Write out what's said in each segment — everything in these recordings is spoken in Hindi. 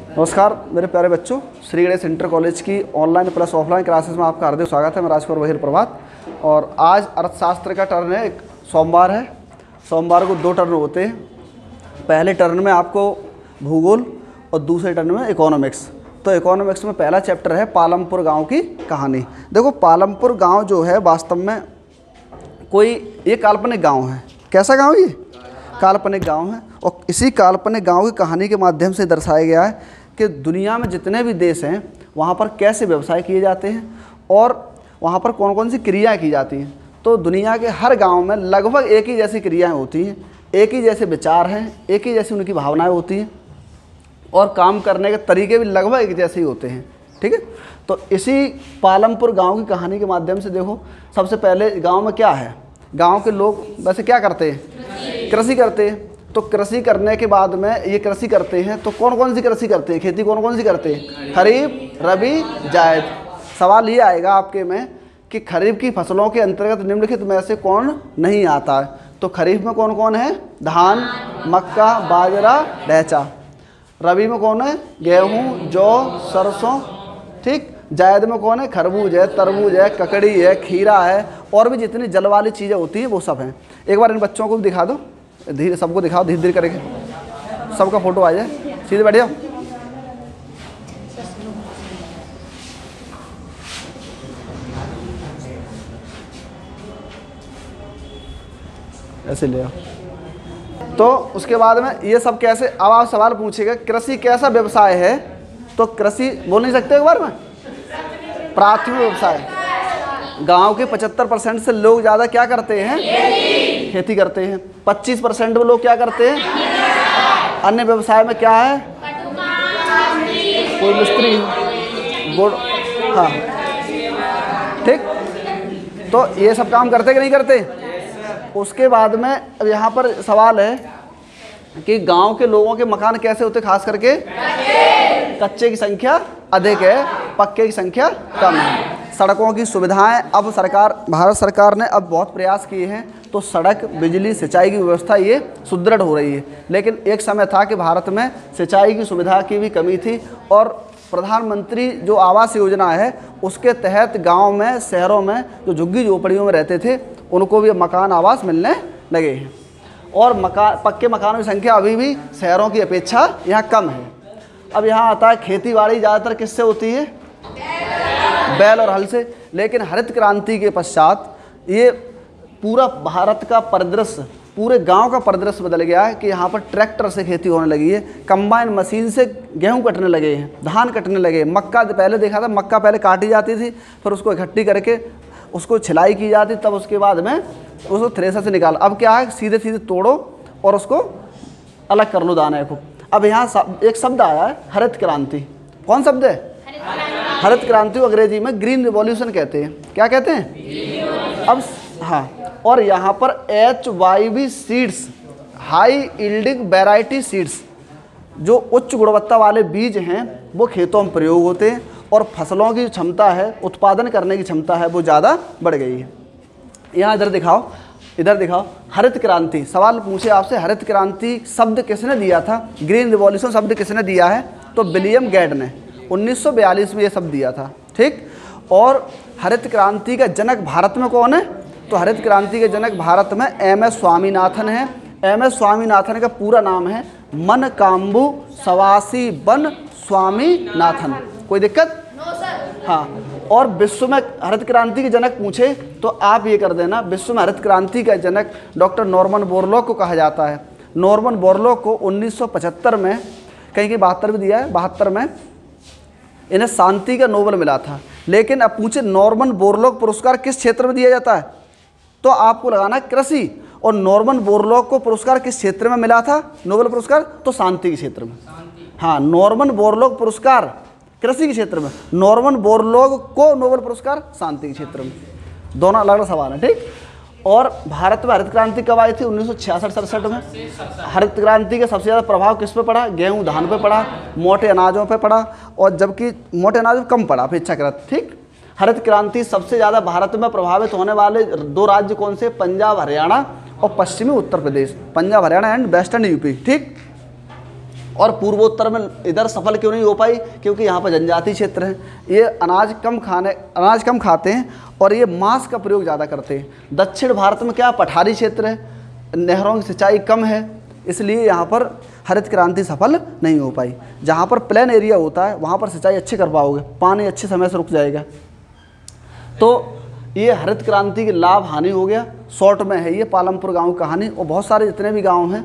नमस्कार मेरे प्यारे बच्चों, श्री गणेश इंटर कॉलेज की ऑनलाइन प्लस ऑफलाइन क्लासेस में आपका हार्दिक स्वागत है। मैं राजकुमार वहीर प्रभात। और आज अर्थशास्त्र का टर्न है, एक सोमवार है। सोमवार को 2 टर्न होते हैं। पहले टर्न में आपको भूगोल और दूसरे टर्न में इकोनॉमिक्स। तो इकोनॉमिक्स में पहला चैप्टर है पालमपुर गाँव की कहानी। देखो, पालमपुर गाँव जो है वास्तव में ये काल्पनिक गाँव है। कैसा गाँव? ये काल्पनिक गाँव है। और इसी काल्पनिक गाँव की कहानी के माध्यम से दर्शाया गया है कि दुनिया में जितने भी देश हैं वहाँ पर कैसे व्यवसाय किए जाते हैं और वहाँ पर कौन कौन सी क्रियाएँ की जाती हैं। तो दुनिया के हर गांव में लगभग एक ही जैसी क्रियाएं होती हैं, एक ही जैसे विचार हैं, एक ही जैसी उनकी भावनाएं होती हैं और काम करने के तरीके भी लगभग एक जैसे ही होते हैं। ठीक है, तो इसी पालमपुर गाँव की कहानी के माध्यम से देखो, सबसे पहले गाँव में क्या है, गाँव के लोग वैसे क्या करते हैं? कृषि करते हैं। तो कृषि करने के बाद में ये कृषि करते हैं तो कौन कौन सी कृषि करते हैं? खेती कौन कौन सी करते हैं? खरीफ, रबी, जायद। सवाल ये आएगा आपके में कि खरीफ की फसलों के अंतर्गत निम्नलिखित में से कौन नहीं आता है? तो खरीफ में कौन कौन है? धान, मक्का, बाजरा, ढैंचा। रबी में कौन है? गेहूँ, जौ, सरसों। ठीक। जायद में कौन है? खरबूज है, तरबूज है, ककड़ी है, खीरा है और भी जितनी जल वाली चीज़ें होती हैं वो सब हैं। एक बार इन बच्चों को भी दिखा दो, धीरे सबको दिखाओ, धीरे धीरे करके सबका फोटो आ जाए। सीधे बैठ जाओ। ऐसे ले आओ। तो उसके बाद में ये सब कैसे, अब आप सवाल पूछेगा कृषि कैसा व्यवसाय है? तो कृषि बोल नहीं सकते एक बार में? प्राथमिक व्यवसाय। गांव के 75% से लोग ज़्यादा क्या करते हैं? खेती करते हैं। 25% में लोग क्या करते हैं? अन्य व्यवसाय में क्या है? कोई मिस्त्री, गुड़। हाँ, ठीक। तो ये सब काम करते कि नहीं करते? उसके बाद में अब यहाँ पर सवाल है कि गांव के लोगों के मकान कैसे होते? खास करके कच्चे की संख्या अधिक है, पक्के की संख्या कम है। सड़कों की सुविधाएं अब भारत सरकार ने अब बहुत प्रयास किए हैं, तो सड़क, बिजली, सिंचाई की व्यवस्था ये सुदृढ़ हो रही है। लेकिन एक समय था कि भारत में सिंचाई की सुविधा की भी कमी थी और प्रधानमंत्री जो आवास योजना है उसके तहत गांव में, शहरों में जो झुग्गी झोपड़ियों में रहते थे उनको भी मकान आवास मिलने लगे हैं। और पक्के मकानों की संख्या अभी भी शहरों की अपेक्षा यहाँ कम है। अब यहाँ आता है खेती बाड़ी ज़्यादातर किससे होती है? बैल और हल से। लेकिन हरित क्रांति के पश्चात ये पूरा भारत का परिदृश्य, पूरे गांव का परिदृश्य बदल गया है कि यहाँ पर ट्रैक्टर से खेती होने लगी है, कंबाइन मशीन से गेहूं कटने लगे हैं, धान कटने लगे। मक्का पहले देखा था, मक्का पहले काटी जाती थी, फिर उसको इकट्ठी करके उसको छिलाई की जाती, तब उसके बाद में उसको थ्रेसर से निकाल। अब क्या है, सीधे सीधे तोड़ो और उसको अलग कर लो दाने को। अब यहाँ एक शब्द आया है, हरित क्रांति। कौन शब्द है? हरित क्रांति को अंग्रेजी में ग्रीन रिवॉल्यूशन कहते हैं। क्या कहते हैं? अब हाँ, और यहाँ पर HYV seeds, high yielding variety seeds, जो उच्च गुणवत्ता वाले बीज हैं वो खेतों में प्रयोग होते हैं और फसलों की क्षमता है, उत्पादन करने की क्षमता है, वो ज़्यादा बढ़ गई है। यहाँ इधर दिखाओ, हरित क्रांति। सवाल पूछे आपसे, हरित क्रांति शब्द किसने दिया था? ग्रीन रिवॉल्यूशन शब्द किसने दिया है? तो विलियम गेड ने 1942 में ये शब्द दिया था। ठीक। और हरित क्रांति का जनक भारत में कौन है? तो हरित क्रांति के जनक भारत में MS स्वामीनाथन है। MS स्वामीनाथन का पूरा नाम है मनकाम्बू सवासी वन स्वामीनाथन। कोई दिक्कत? हाँ। और विश्व में हरित क्रांति के जनक पूछे तो आप ये कर देना, विश्व में हरित क्रांति का जनक डॉक्टर नॉर्मन बोरलॉग को कहा जाता है। नॉर्मन बोरलॉग को 1975 में, कहीं 72 में दिया है, 72 में इन्हें शांति का नोबेल मिला था। लेकिन अब पूछे नॉर्मन बोरलॉग पुरस्कार किस क्षेत्र में दिया जाता है? तो आपको लगाना कृषि। और नॉर्मन बोरलॉग को पुरस्कार किस क्षेत्र में मिला था? नोबेल पुरस्कार तो शांति के क्षेत्र में। हाँ, नॉर्मन बोरलॉग पुरस्कार कृषि के क्षेत्र में, नॉर्मन बोरलॉग को नोबेल पुरस्कार शांति के क्षेत्र में। दोनों अलग अलग सवाल हैं। ठीक। और भारत में हरित क्रांति कब आई थी? 1966-67 में। हरित क्रांति का सबसे ज़्यादा प्रभाव किस पे पड़ा? गेहूं, धान पे पड़ा, मोटे अनाजों पे पड़ा, और जबकि मोटे अनाज कम पड़ा अपेक्षाकृत। ठीक। हरित क्रांति सबसे ज़्यादा भारत में प्रभावित होने वाले 2 राज्य कौन से? पंजाब, हरियाणा और पश्चिमी Uttar Pradesh. Punjab, Haryana and western UP. ठीक। और पूर्वोत्तर में इधर सफल क्यों नहीं हो पाई? क्योंकि यहाँ पर जनजाति क्षेत्र है, ये अनाज कम खाते हैं और ये मांस का प्रयोग ज़्यादा करते हैं। दक्षिण भारत में क्या पठारी क्षेत्र है, नहरों की सिंचाई कम है, इसलिए यहाँ पर हरित क्रांति सफल नहीं हो पाई। जहाँ पर प्लेन एरिया होता है वहाँ पर सिंचाई अच्छे कर पाओगे, पानी अच्छे समय से रुक जाएगा। तो ये हरित क्रांति की लाभ हानि हो गया। शॉर्ट में है ये पालमपुर गाँव की कहानी, और बहुत सारे जितने भी गाँव हैं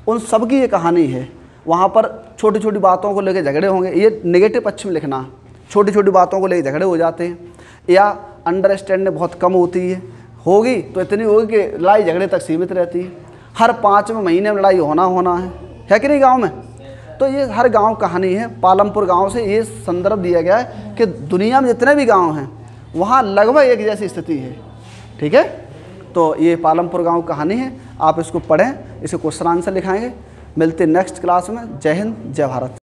उन सब की ये कहानी है। वहाँ पर छोटी छोटी बातों को लेकर झगड़े होंगे, ये नेगेटिव पक्ष में लिखना, छोटी छोटी बातों को लेकर झगड़े हो जाते हैं या अंडरस्टैंडिंग बहुत कम होती है, होगी तो इतनी होगी कि लड़ाई झगड़े तक सीमित रहती है। हर 5 महीने में लड़ाई होना है कि नहीं गांव में? तो ये हर गांव कहानी है। पालमपुर गांव से ये संदर्भ दिया गया है कि दुनिया में जितने भी गांव हैं वहाँ लगभग एक जैसी स्थिति है। ठीक है, तो ये पालमपुर गांव कहानी है, आप इसको पढ़ें, इसे क्वेश्चन आंसर लिखाएंगे। मिलते नेक्स्ट क्लास में। जय हिंद, जय भारत।